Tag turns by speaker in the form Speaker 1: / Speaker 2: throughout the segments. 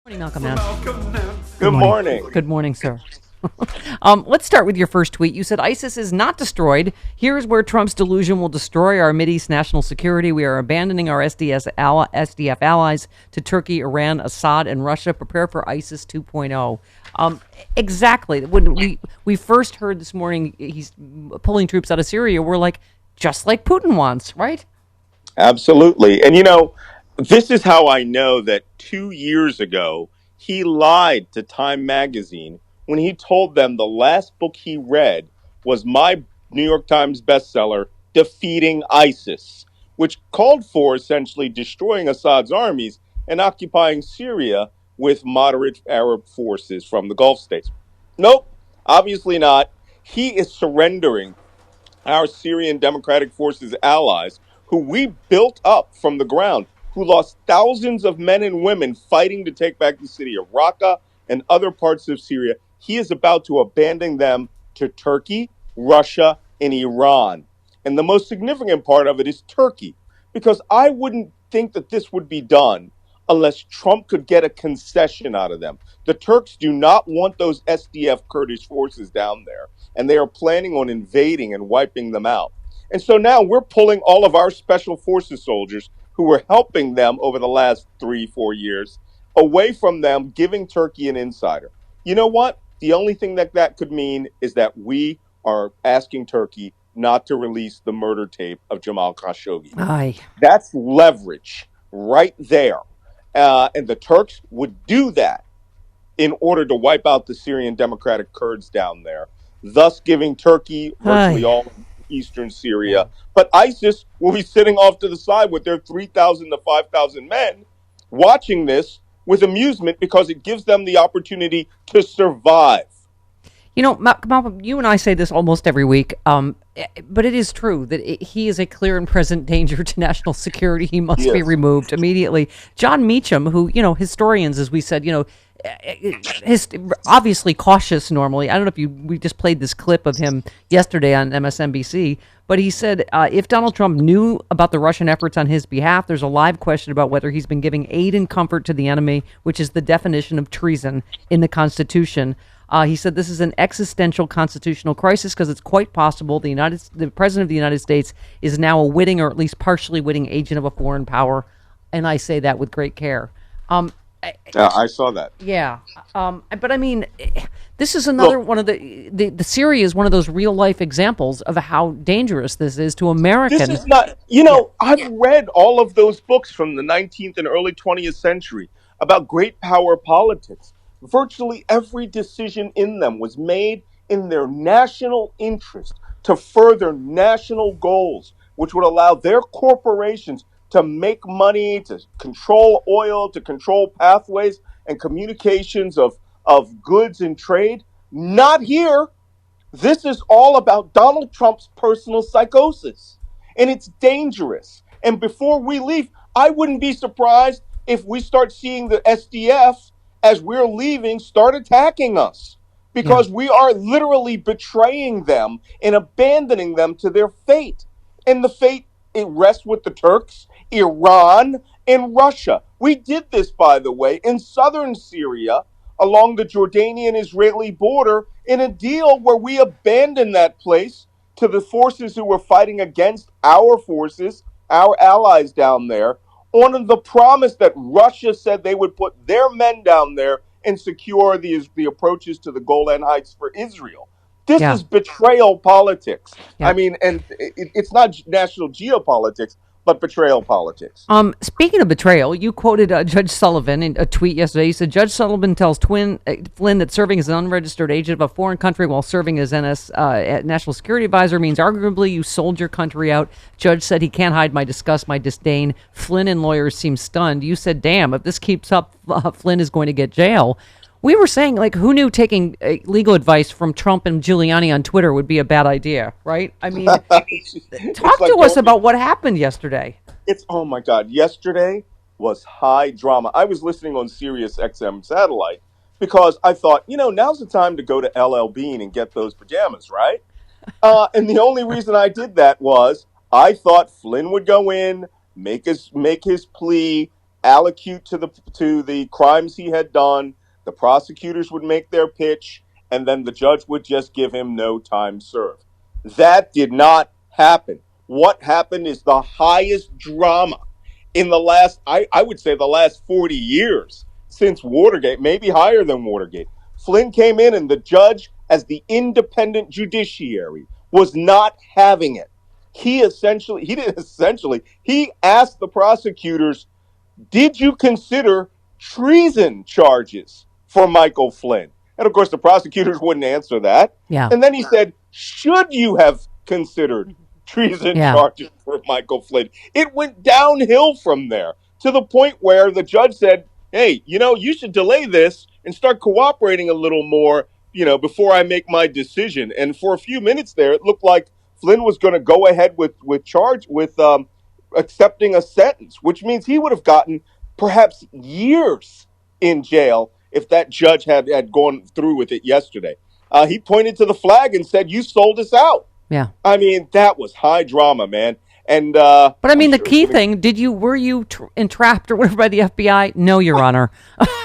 Speaker 1: Morning, Malcolm Nance.
Speaker 2: Good morning.
Speaker 1: Good morning, sir. Let's start with your first tweet. You said ISIS is not destroyed. Here's where Trump's delusion will destroy our Mideast national security. We are abandoning our SDF allies to Turkey, Iran, Assad, and Russia. Prepare for ISIS 2.0. Exactly. When we first heard this morning he's pulling troops out of Syria, we're like, just like Putin wants, right?
Speaker 2: Absolutely. And this is how I know that 2 years ago, he lied to Time magazine when he told them the last book he read was my New York Times bestseller, Defeating ISIS, which called for essentially destroying Assad's armies and occupying Syria with moderate Arab forces from the Gulf states. Nope, obviously not. He is surrendering our Syrian Democratic Forces allies, who we built up from the ground, who lost thousands of men and women fighting to take back the city of Raqqa and other parts of Syria. He is about to abandon them to Turkey, Russia, and Iran. And the most significant part of it is Turkey, because I wouldn't think that this would be done unless Trump could get a concession out of them. The Turks do not want those SDF Kurdish forces down there, and they are planning on invading and wiping them out. And so now we're pulling all of our special forces soldiers who were helping them over the last 3-4 years away from them, giving Turkey an insider. You know what? The only thing that could mean is that we are asking Turkey not to release the murder tape of Jamal Khashoggi.
Speaker 1: Aye.
Speaker 2: That's leverage right there. And the Turks would do that in order to wipe out the Syrian Democratic Kurds down there, thus giving Turkey virtually
Speaker 1: Aye.
Speaker 2: all of eastern Syria. But ISIS will be sitting off to the side with their 3,000 to 5,000 men watching this with amusement because it gives them the opportunity to survive.
Speaker 1: You know, Malcolm, you and I say this almost every week, but it is true that he is a clear and present danger to national security. He must be
Speaker 2: Yes.
Speaker 1: removed immediately. John Meacham, who, historians, as we said, is obviously cautious normally. I don't know if we just played this clip of him yesterday on MSNBC, but he said if Donald Trump knew about the Russian efforts on his behalf, there's a live question about whether he's been giving aid and comfort to the enemy, which is the definition of treason in the Constitution. He said this is an existential constitutional crisis because it's quite possible the president of the United States is now a witting or at least partially witting agent of a foreign power, and I say that with great care.
Speaker 2: I saw that.
Speaker 1: Yeah, but I mean, this is another one of the Syria is one of those real life examples of how dangerous this is to Americans.
Speaker 2: This is not, I've read all of those books from the 19th and early 20th century about great power politics. Virtually every decision in them was made in their national interest to further national goals, which would allow their corporations to make money, to control oil, to control pathways and communications of goods and trade. Not here. This is all about Donald Trump's personal psychosis, and it's dangerous. And before we leave, I wouldn't be surprised if we start seeing the SDF as we're leaving start attacking us because we are literally betraying them and abandoning them to their fate. And the fate, it rests with the Turks, Iran, and Russia. We did this, by the way, in southern Syria along the Jordanian-Israeli border in a deal where we abandoned that place to the forces who were fighting against our forces, our allies down there, on the promise that Russia said they would put their men down there and secure the approaches to the Golan Heights for Israel. This is betrayal politics.
Speaker 1: Yeah.
Speaker 2: I mean, and it's not national geopolitics, but betrayal politics.
Speaker 1: Speaking of betrayal, you quoted Judge Sullivan in a tweet yesterday. He said, Judge Sullivan tells Flynn that serving as an unregistered agent of a foreign country while serving as National Security Advisor means arguably you sold your country out. Judge said he can't hide my disgust, my disdain. Flynn and lawyers seem stunned. You said, damn, if this keeps up, Flynn is going to get jail. We were saying, like, who knew taking legal advice from Trump and Giuliani on Twitter would be a bad idea, right? I mean, talk to us about what happened yesterday.
Speaker 2: Oh my God. Yesterday was high drama. I was listening on Sirius XM satellite because I thought, now's the time to go to LL Bean and get those pajamas, right? And the only reason I did that was I thought Flynn would go in, make his plea, allocute to the crimes he had done. The prosecutors would make their pitch, and then the judge would just give him no time served. That did not happen. What happened is the highest drama in the last, I would say, the last 40 years since Watergate, maybe higher than Watergate. Flynn came in, and the judge, as the independent judiciary, was not having it. He didn't essentially, he asked the prosecutors, did you consider treason charges for Michael Flynn? And of course, the prosecutors wouldn't answer that.
Speaker 1: Yeah.
Speaker 2: And then he said, should you have considered treason charges for Michael Flynn? It went downhill from there to the point where the judge said, hey, you should delay this and start cooperating a little more, before I make my decision. And for a few minutes there, it looked like Flynn was going to go ahead with accepting a sentence, which means he would have gotten perhaps years in jail if that judge had gone through with it yesterday. He pointed to the flag and said, you sold us out.
Speaker 1: Yeah.
Speaker 2: I mean, that was high drama, man. And
Speaker 1: but I mean, the key thing, were you entrapped or whatever by the FBI? No, Your Honor.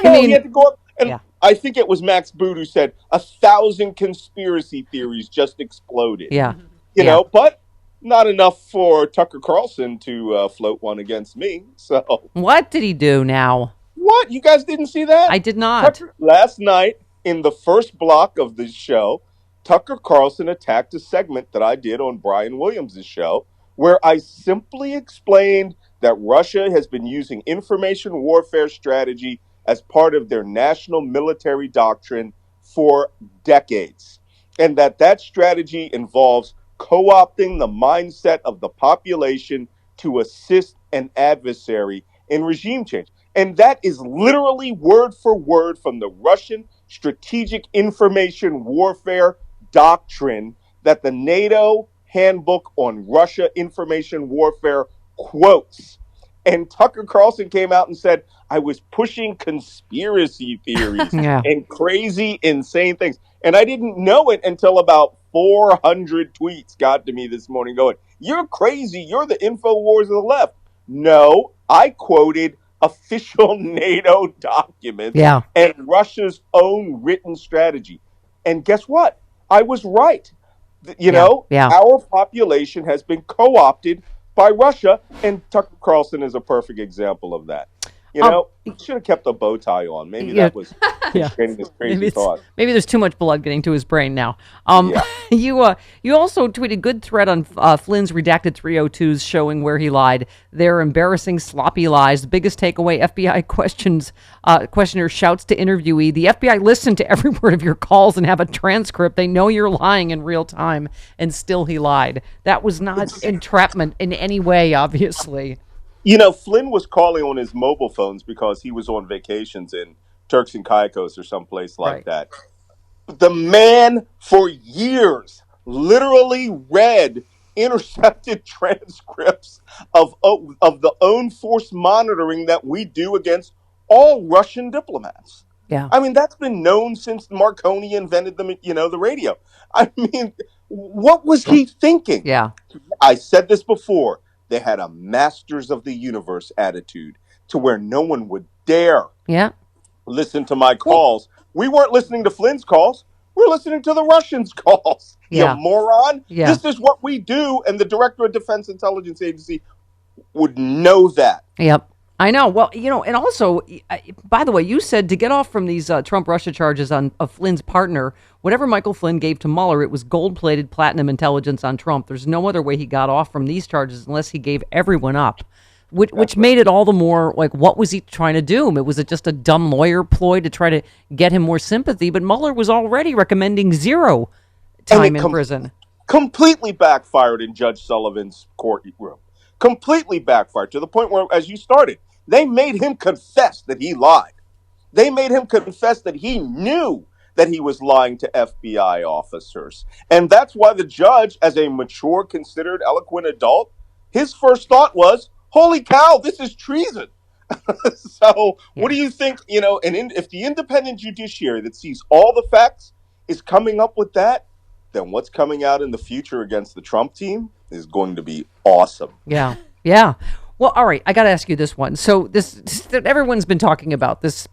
Speaker 2: He had to go up. And I think it was Max Boot who said 1,000 conspiracy theories just exploded.
Speaker 1: Yeah.
Speaker 2: But not enough for Tucker Carlson to float one against me. So
Speaker 1: what did he do now?
Speaker 2: What? You guys didn't see that?
Speaker 1: I did not.
Speaker 2: Last night, in the first block of the show, Tucker Carlson attacked a segment that I did on Brian Williams' show, where I simply explained that Russia has been using information warfare strategy as part of their national military doctrine for decades, and that strategy involves co-opting the mindset of the population to assist an adversary in regime change. And that is literally word for word from the Russian Strategic Information Warfare Doctrine that the NATO Handbook on Russia Information Warfare quotes. And Tucker Carlson came out and said, I was pushing conspiracy theories and crazy, insane things. And I didn't know it until about 400 tweets got to me this morning going, you're crazy. You're the InfoWars of the left. No, I quoted official NATO documents and Russia's own written strategy. And guess what? I was right. Our population has been co-opted by Russia, and Tucker Carlson is a perfect example of that. He should have kept a bow tie on. Maybe that was training his crazy thought.
Speaker 1: Maybe there's too much blood getting to his brain now. You also tweeted good thread on Flynn's redacted 302s showing where he lied. They're embarrassing, sloppy lies. The biggest takeaway: FBI questioner shouts to interviewee, the FBI listened to every word of your calls and have a transcript. They know you're lying in real time, and still he lied. That was not entrapment in any way, obviously.
Speaker 2: Flynn was calling on his mobile phones because he was on vacations in Turks and Caicos or someplace like that. The man for years literally read intercepted transcripts of the own force monitoring that we do against all Russian diplomats.
Speaker 1: Yeah.
Speaker 2: I mean, that's been known since Marconi invented the radio. I mean, what was he thinking?
Speaker 1: Yeah.
Speaker 2: I said this before. They had a masters of the universe attitude to where no one would dare listen to my calls. We weren't listening to Flynn's calls. We're listening to the Russians' calls. You moron. This is what we do. And the director of Defense Intelligence Agency would know that.
Speaker 1: Yep. I know. Well, and also, by the way, you said to get off from these Trump-Russia charges on Flynn's partner, whatever Michael Flynn gave to Mueller, it was gold-plated platinum intelligence on Trump. There's no other way he got off from these charges unless he gave everyone up, which made it all the more like, what was he trying to do? Was it just a dumb lawyer ploy to try to get him more sympathy? But Mueller was already recommending 0 time in prison.
Speaker 2: Completely backfired in Judge Sullivan's courtroom. Completely backfired to the point where, as you started, they made him confess that he lied. They made him confess that he knew that he was lying to FBI officers. And that's why the judge, as a mature, considered, eloquent adult, his first thought was, holy cow, this is treason. So what do you think, if the independent judiciary that sees all the facts is coming up with that, then what's coming out in the future against the Trump team is going to be awesome.
Speaker 1: Yeah. Well, all right. I got to ask you this one. So everyone's been talking about this.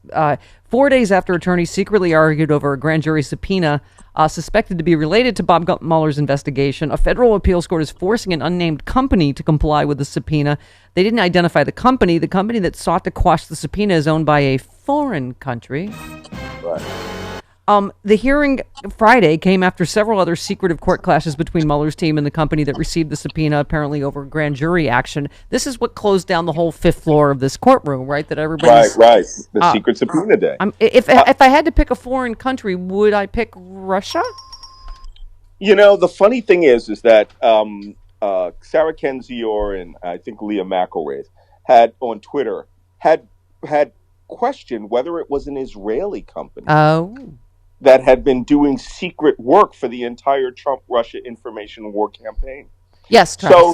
Speaker 1: 4 days after attorneys secretly argued over a grand jury subpoena suspected to be related to Bob Mueller's investigation, a federal appeals court is forcing an unnamed company to comply with the subpoena. They didn't identify the company. The company that sought to quash the subpoena is owned by a foreign country.
Speaker 2: Right.
Speaker 1: The hearing Friday came after several other secretive court clashes between Mueller's team and the company that received the subpoena, apparently over grand jury action. This is what closed down the whole fifth floor of this courtroom, right? That everybody's
Speaker 2: right. The secret subpoena day.
Speaker 1: If I had to pick a foreign country, would I pick Russia?
Speaker 2: The funny thing is that Sarah Kendzior and I think Leah McElrath had on Twitter had questioned whether it was an Israeli company.
Speaker 1: Oh.
Speaker 2: That had been doing secret work for the entire Trump-Russia information war campaign.
Speaker 1: Yes,
Speaker 2: Travis. So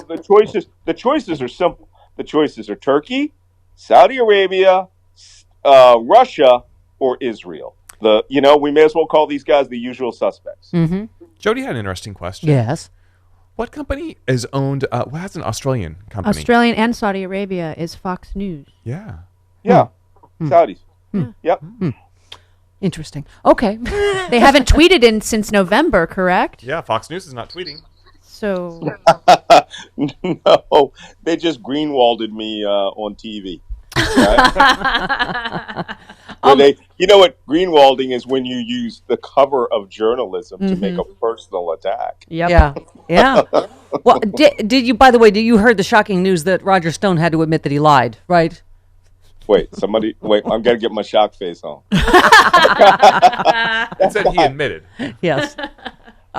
Speaker 2: the choices are simple. The choices are Turkey, Saudi Arabia, Russia, or Israel. We may as well call these guys the usual suspects.
Speaker 1: Mm-hmm.
Speaker 3: Jody had an interesting question.
Speaker 1: Yes.
Speaker 3: What company is owned? What has an Australian company?
Speaker 4: Australian and Saudi Arabia is Fox News.
Speaker 3: Yeah.
Speaker 2: Yeah. Saudis. Yep.
Speaker 1: Interesting. Okay.
Speaker 4: They haven't tweeted since November, correct?
Speaker 3: Yeah, Fox News is not tweeting.
Speaker 4: So.
Speaker 2: No, they just greenwalded me on TV. Right? You know what greenwalding is? When you use the cover of journalism to make a personal attack.
Speaker 4: Yep.
Speaker 1: Yeah. Well, did you? By the way, you heard the shocking news that Roger Stone had to admit that he lied, right?
Speaker 2: Wait, I'm gonna get my shock face on.
Speaker 3: That said he admitted.
Speaker 1: Yes.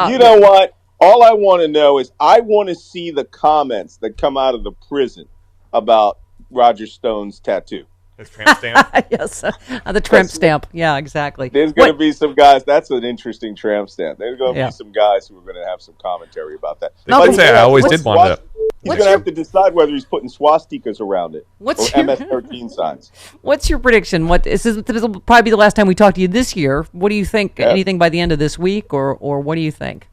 Speaker 2: You know what? All I want to know is I want to see the comments that come out of the prison about Roger Stone's tattoo.
Speaker 3: His tramp stamp.
Speaker 1: Yes, the tramp stamp. Yeah, exactly.
Speaker 2: There's going to be some guys. That's an interesting tramp stamp. There's going to be some guys who are going to have some commentary about that.
Speaker 3: They did say I always did want to.
Speaker 2: He's going to have to decide whether he's putting swastikas around it or MS-13 signs.
Speaker 1: What's your prediction? This will probably be the last time we talk to you this year. What do you think? Yeah. Anything by the end of this week, or what do you think?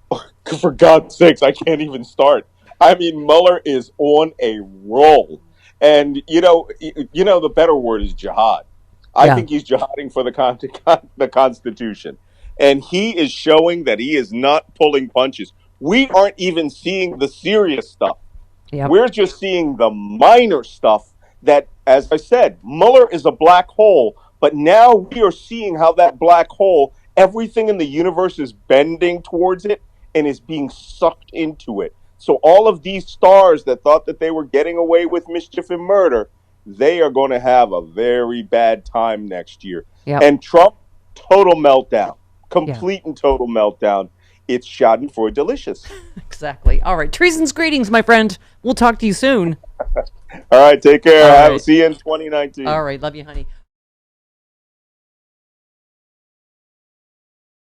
Speaker 2: For God's sakes, I can't even start. I mean, Mueller is on a roll. And, the better word is jihad. I think he's jihading for the Constitution. And he is showing that he is not pulling punches. We aren't even seeing the serious stuff. Yep. We're just seeing the minor stuff that, as I said, Mueller is a black hole. But now we are seeing how that black hole, everything in the universe is bending towards it and is being sucked into it. So all of these stars that thought that they were getting away with mischief and murder, they are going to have a very bad time next year. Yep. And Trump, total meltdown, complete and total meltdown. It's schadenfreude delicious.
Speaker 1: Exactly. All right. Treason's greetings, my friend. We'll talk to you soon.
Speaker 2: All right. Take care. See you in 2019.
Speaker 1: All right. Love you, honey.